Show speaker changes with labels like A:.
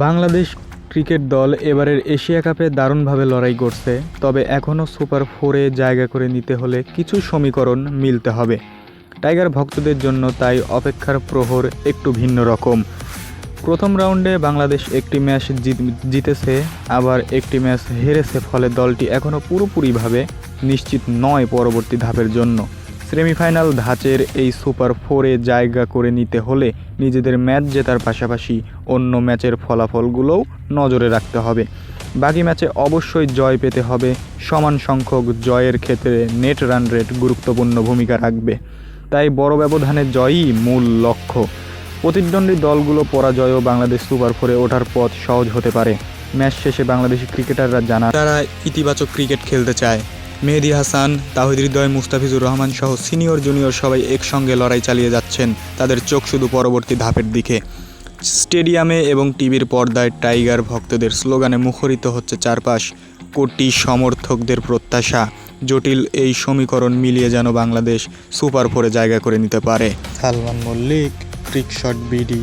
A: Bangladesh cricket দল এবারের Asia কাপে দারুণভাবে লড়াই করছে, তবে এখনও সুপার ফোরে জায়গা করে নিতে হলে কিছু সমীকরণ মিলতে হবে। টাইগার ভক্তদের জন্য তাই অপেক্ষার প্রহর একটু ভিন্ন রকম। প্রথম রাউন্ডে বাংলাদেশ একটি ম্যাচ জিতেছে, আবার একটি ম্যাচ হেরেছে, ফলে দলটি এখনও পুরোপুরিভাবে নিশ্চিত নয় পরবর্তী ধাপের জন্য। সেমিফাইনাল ধাঁচের এই সুপার ফোরে জায়গা করে নিতে হলে নিজেদের ম্যাচ জেতার পাশাপাশি অন্য ম্যাচের ফলাফলগুলোও নজরে রাখতে হবে। বাকি ম্যাচে অবশ্যই জয় পেতে হবে। সমান সংখ্যক জয়ের ক্ষেত্রে নেট রান রেট গুরুত্বপূর্ণ ভূমিকা রাখবে, তাই বড় ব্যবধানে জয়ই মূল লক্ষ্য। প্রতিদ্বন্দ্বী দলগুলো পরাজয়ও বাংলাদেশ সুপার ফোরে ওঠার পথ সহজ হতে পারে। ম্যাচ শেষে বাংলাদেশি ক্রিকেটাররা জানান তারা ইতিবাচক ক্রিকেট খেলতে চায়। মেহেদী হাসান, তাহিদ হৃদয়, মুস্তাফিজুর রহমান সহ সিনিয়র জুনিয়র সবাই একসঙ্গে লড়াই চালিয়ে যাচ্ছেন। তাদের চোখ শুধু পরবর্তী ধাপের দিকে। স্টেডিয়ামে এবং টিভির পর্দায় টাইগার ভক্তদের স্লোগানে মুখরিত হচ্ছে চারপাশ। কোটি সমর্থকদের প্রত্যাশা, জটিল এই সমীকরণ মিলিয়ে যেন বাংলাদেশ সুপার ফোরে জায়গা করে নিতে পারে। সালমান মল্লিক, ক্রিকশট বিডি।